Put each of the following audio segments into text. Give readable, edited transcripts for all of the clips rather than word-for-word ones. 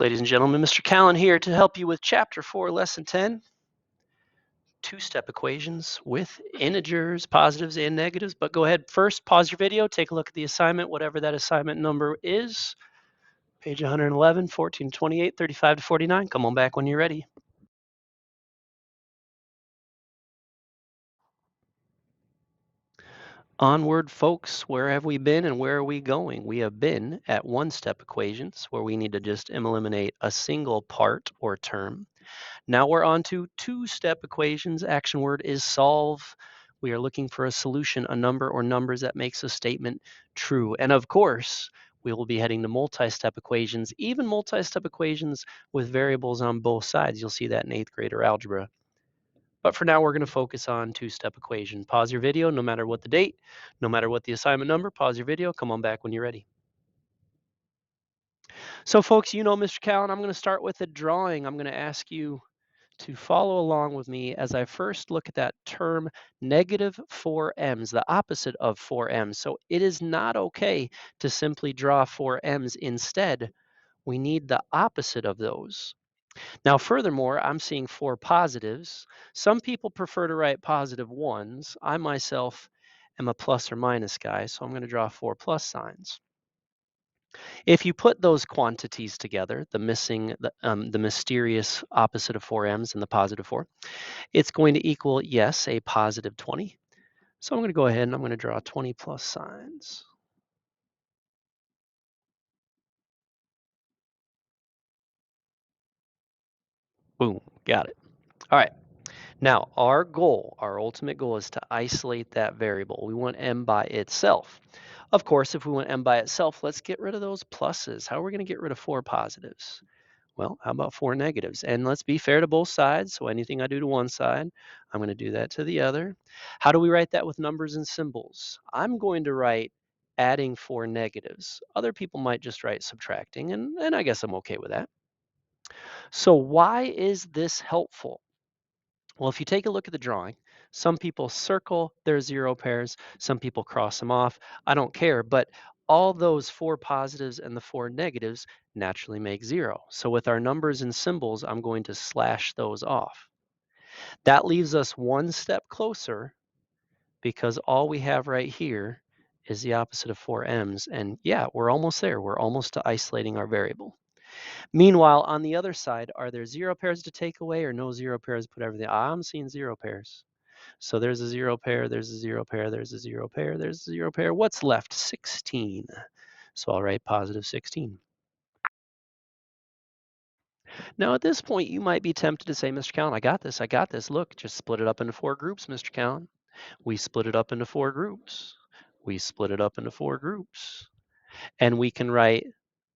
Ladies and gentlemen, Mr. Callan here to help you with Chapter 4, Lesson 10, two-step equations with integers, positives and negatives. But go ahead first, pause your video, take a look at the assignment, whatever that assignment number is. Page 111, 14 to 28, 35 to 49. Come on back when you're ready. Onward, folks. Where have we been and where are we going? We have been at one-step equations where we need to just eliminate a single part or term. Now we're on to two-step equations. Action word is solve. We are looking for a solution, a number or numbers that makes a statement true. And of course, we will be heading to multi-step equations, even multi-step equations with variables on both sides. You'll see that in 8th grade or algebra. But for now, we're going to focus on two-step equation. Pause your video, no matter what the date, no matter what the assignment number, pause your video, come on back when you're ready. So folks, you know Mr. Callan, I'm going to start with a drawing. I'm going to ask you to follow along with me as I first look at that term negative 4m's, the opposite of 4m's. So it is not okay to simply draw 4m's. Instead, we need the opposite of those. Now, furthermore, I'm seeing 4 positives. Some people prefer to write positive 1's. I myself am a plus or minus guy, so I'm going to draw 4 plus signs. If you put those quantities together, the mysterious opposite of 4m's and the positive 4, it's going to equal, yes, a positive 20. So I'm going to go ahead and I'm going to draw 20 plus signs. Boom, got it. All right. Now, our goal, our ultimate goal is to isolate that variable. We want m by itself. Of course, if we want m by itself, let's get rid of those pluses. How are we going to get rid of 4 positives? Well, how about 4 negatives? And let's be fair to both sides. So anything I do to one side, I'm going to do that to the other. How do we write that with numbers and symbols? I'm going to write adding 4 negatives. Other people might just write subtracting, and I guess I'm okay with that. So why is this helpful? Well, if you take a look at the drawing, some people circle their 0 pairs, some people cross them off. I don't care, but all those 4 positives and the 4 negatives naturally make 0. So with our numbers and symbols, I'm going to slash those off. That leaves us one step closer because all we have right here is the opposite of 4m's. And yeah, we're almost there. We're almost to isolating our variable. Meanwhile, on the other side, are there 0 pairs to take away or no 0 pairs? Put everything. I'm seeing 0 pairs. So there's a 0 pair, there's a 0 pair, there's a 0 pair, there's a 0 pair. What's left? 16. So I'll write positive 16. Now at this point, you might be tempted to say, Mr. Callan, I got this. Look, just split it up into 4 groups, Mr. Callan. We split it up into 4 groups. We split it up into 4 groups. And we can write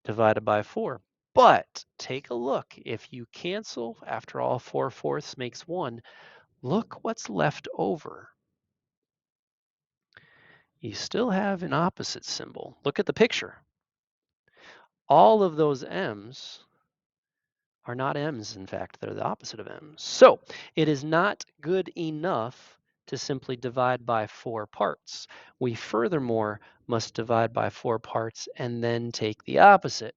divided by 4. But take a look. If you cancel, after all, 4 fourths makes 1. Look what's left over. You still have an opposite symbol. Look at the picture. All of those m's are not m's, in fact, they're the opposite of m's. So it is not good enough to simply divide by 4 parts. We furthermore must divide by 4 parts and then take the opposite.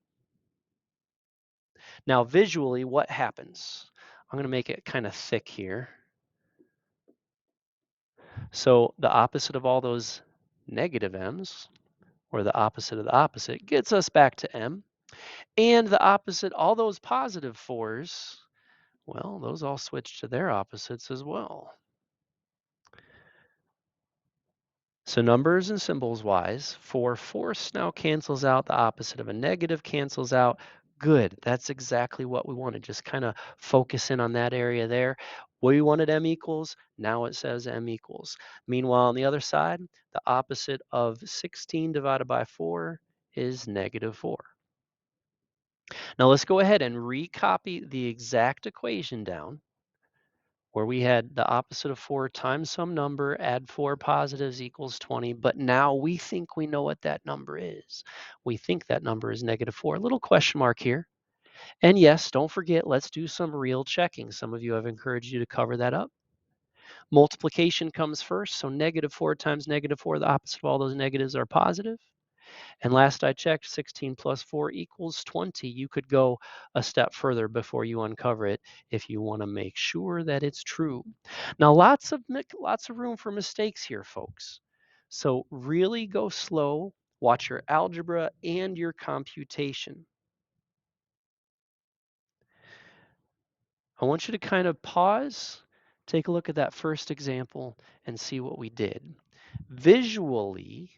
Now visually, what happens? I'm going to make it kind of thick here. So the opposite of all those negative m's, or the opposite of the opposite, gets us back to m. And the opposite, all those positive 4's, well, those all switch to their opposites as well. So numbers and symbols wise, 4 fourths now cancels out. The opposite of a negative cancels out. Good, that's exactly what we wanted. Just kind of focus in on that area there. We wanted m equals, now it says m equals. Meanwhile, on the other side, the opposite of 16 divided by 4 is negative 4. Now let's go ahead and recopy the exact equation down where we had the opposite of 4 times some number, add 4 positives equals 20, but now we think we know what that number is. We think that number is negative 4. A little question mark here. And yes, don't forget, let's do some real checking. Some of you have encouraged you to cover that up. Multiplication comes first, so negative 4 times negative 4, the opposite of all those negatives are positive. And last I checked, 16 plus 4 equals 20. You could go a step further before you uncover it if you want to make sure that it's true. Now, lots of room for mistakes here, folks. So really go slow, watch your algebra and your computation. I want you to kind of pause, take a look at that first example, and see what we did. Visually,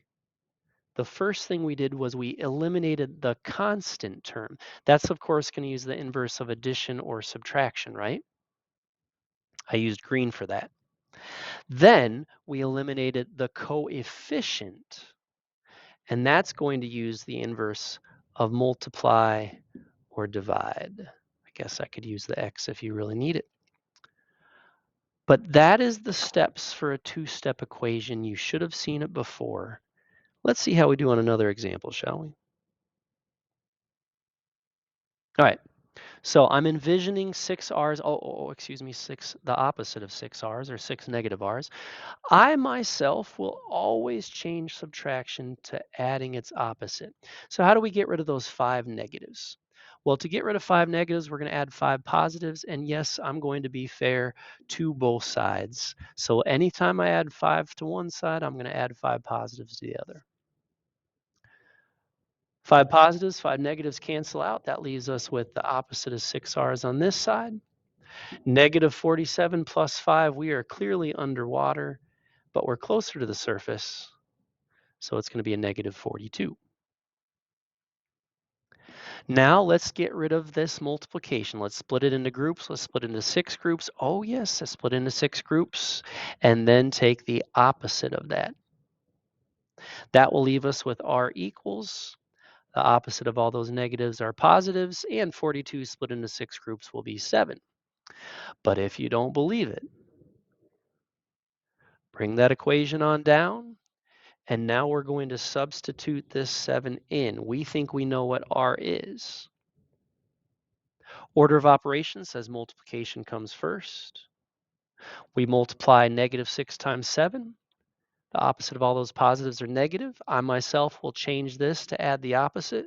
the first thing we did was we eliminated the constant term. That's, of course, going to use the inverse of addition or subtraction, right? I used green for that. Then we eliminated the coefficient, and that's going to use the inverse of multiply or divide. I guess I could use the x if you really need it. But that is the steps for a two-step equation. You should have seen it before. Let's see how we do on another example, shall we? All right, so I'm envisioning 6 r's, excuse me, the opposite of 6 r's, or 6 negative r's. I myself will always change subtraction to adding its opposite. So how do we get rid of those 5 negatives? Well, to get rid of 5 negatives, we're going to add 5 positives. And yes, I'm going to be fair to both sides. So anytime I add 5 to one side, I'm going to add 5 positives to the other. 5 positives, 5 negatives cancel out. That leaves us with the opposite of 6 r's on this side. Negative 47 plus 5, we are clearly underwater, but we're closer to the surface. So it's going to be a negative 42. Now let's get rid of this multiplication. Let's split it into groups. Let's split it into 6 groups. Oh yes, let's split into 6 groups and then take the opposite of that. That will leave us with r equals. The opposite of all those negatives are positives, and 42 split into 6 groups will be 7. But if you don't believe it, bring that equation on down. And now we're going to substitute this 7 in. We think we know what r is. Order of operations says multiplication comes first. We multiply negative 6 times 7. The opposite of all those positives are negative. I myself will change this to add the opposite.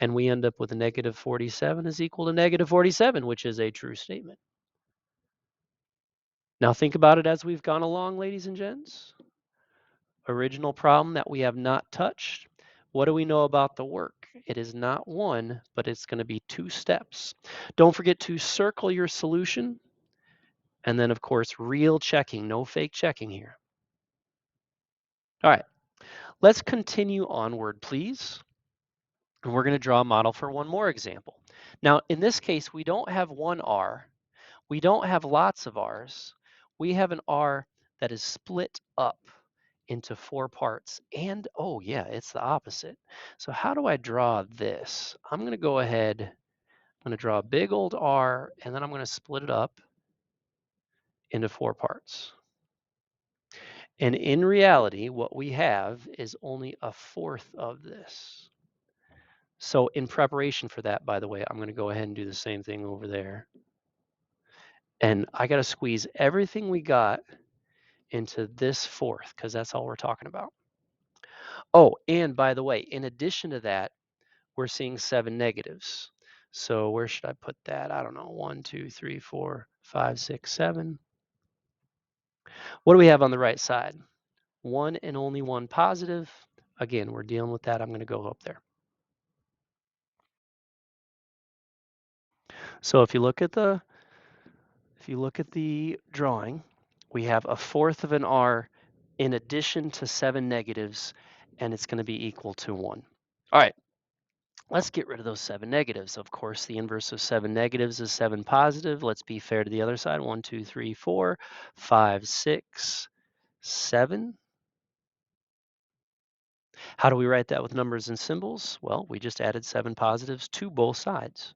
And we end up with a negative 47 is equal to negative 47, which is a true statement. Now think about it as we've gone along, ladies and gents. Original problem that we have not touched. What do we know about the work? It is not 1, but it's going to be 2 steps. Don't forget to circle your solution. And then, of course, real checking, no fake checking here. All right, let's continue onward, please. And we're going to draw a model for one more example. Now, in this case, we don't have one r. We don't have lots of r's. We have an r that is split up into 4 parts. And, oh yeah, it's the opposite. So how do I draw this? I'm going to go ahead, I'm going to draw a big old R, and then I'm going to split it up into 4 parts. And in reality, what we have is only a fourth of this. So in preparation for that, by the way, I'm going to go ahead and do the same thing over there. And I got to squeeze everything we got into this fourth, because that's all we're talking about. Oh, and by the way, in addition to that, we're seeing 7 negatives. So where should I put that? I don't know, 1, 2, 3, 4, 5, 6, 7. What do we have on the right side? 1 and only 1 positive. Again, we're dealing with that. I'm going to go up there. So if you look at the drawing, we have a fourth of an R in addition to 7 negatives, and it's going to be equal to 1. All right, let's get rid of those 7 negatives. Of course, the inverse of 7 negatives is 7 positive. Let's be fair to the other side. 1, 2, 3, 4, 5, 6, 7. How do we write that with numbers and symbols? Well, we just added 7 positives to both sides.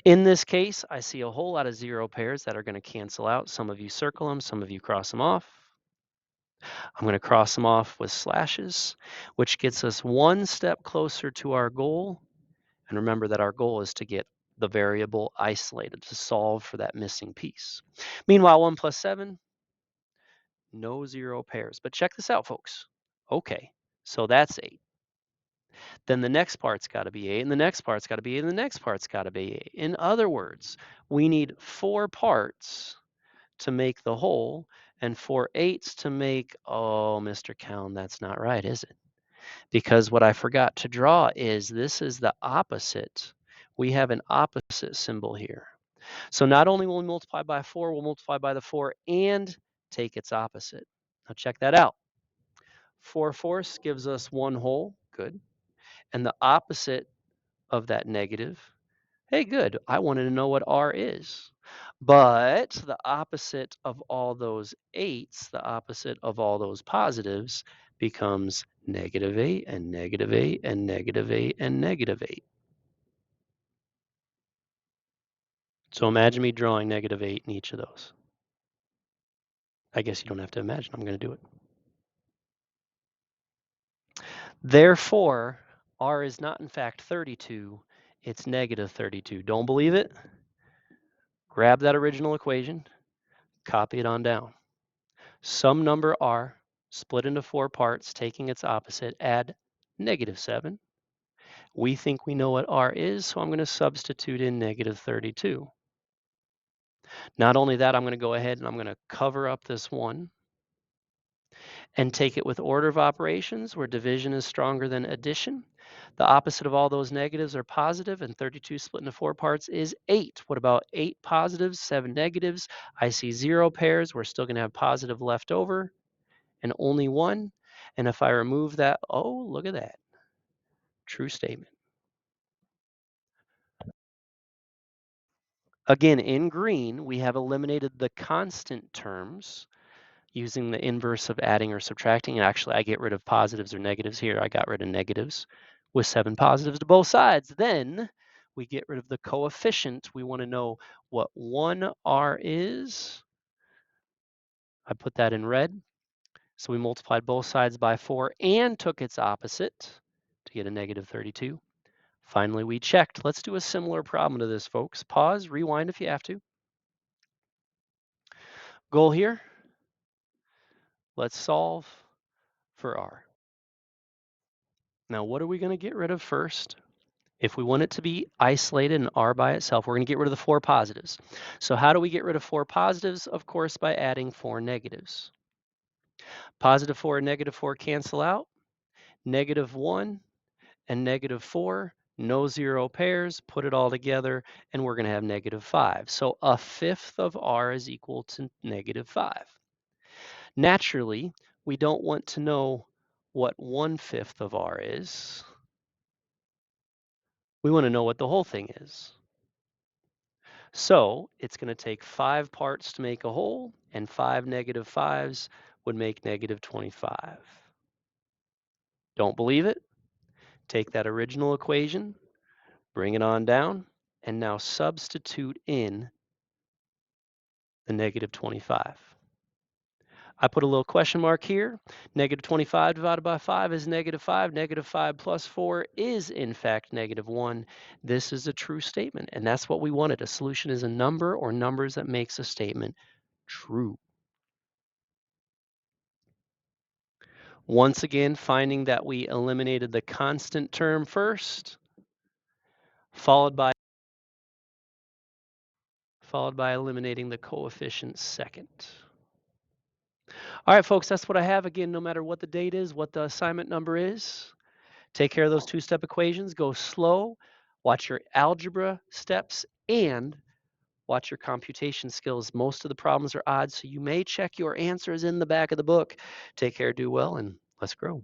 In this case, I see a whole lot of 0 pairs that are going to cancel out. Some of you circle them, some of you cross them off. I'm going to cross them off with slashes, which gets us one step closer to our goal. And remember that our goal is to get the variable isolated, to solve for that missing piece. Meanwhile, 1 plus 7, no 0 pairs. But check this out, folks. Okay, So that's 8. Then the next part's got to be 8, and the next part's got to be 8, and the next part's got to be 8. In other words, we need 4 parts to make the whole, and 4 eighths to make, oh, Mr. Cowan, that's not right, is it? Because what I forgot to draw is this is the opposite. We have an opposite symbol here. So not only will we multiply by 4, we'll multiply by the 4 and take its opposite. Now check that out. 4/4 gives us 1 whole, good. And the opposite of that negative, hey, good, I wanted to know what R is. But the opposite of all those 8s, the opposite of all those positives, becomes -8 and -8 and -8 and -8. So imagine me drawing -8 in each of those. I guess you don't have to imagine, I'm going to do it. Therefore, R is not in fact 32, it's -32. Don't believe it? Grab that original equation, copy it on down. Some number R split into 4 parts, taking its opposite, add -7. We think we know what R is, so I'm going to substitute in -32. Not only that, I'm going to go ahead and I'm going to cover up this 1 and take it with order of operations where division is stronger than addition. The opposite of all those negatives are positive, and 32 split into 4 parts is 8. What about 8 positives, 7 negatives? I see 0 pairs. We're still going to have positive left over and only 1. And if I remove that, oh, look at that. True statement. Again, in green, we have eliminated the constant terms using the inverse of adding or subtracting. And actually, I get rid of positives or negatives here. I got rid of negatives with 7 positives to both sides. Then we get rid of the coefficient. We want to know what 1R is. I put that in red. So we multiplied both sides by 4 and took its opposite to get a -32. Finally, we checked. Let's do a similar problem to this, folks. Pause, rewind if you have to. Goal here, let's solve for R. Now, what are we going to get rid of first? If we want it to be isolated and R by itself, we're going to get rid of the 4 positives. So how do we get rid of 4 positives? Of course, by adding 4 negatives. +4 and -4 cancel out. -1 and -4, no 0 pairs, put it all together, and we're going to have -5. So 1/5 of R is equal to -5. Naturally, we don't want to know what 1/5 of R is. We want to know what the whole thing is. So it's going to take 5 parts to make a whole, and 5 -5s would make -25. Don't believe it? Take that original equation, bring it on down, and now substitute in the -25. I put a little question mark here. -25 divided by 5 is -5. -5 plus 4 is, in fact, -1. This is a true statement, and that's what we wanted. A solution is a number or numbers that makes a statement true. Once again, finding that we eliminated the constant term first, followed by eliminating the coefficient second. All right, folks, that's what I have. Again, no matter what the date is, what the assignment number is, take care of those 2-step equations, go slow, watch your algebra steps, and watch your computation skills. Most of the problems are odd, so you may check your answers in the back of the book. Take care, do well, and let's grow.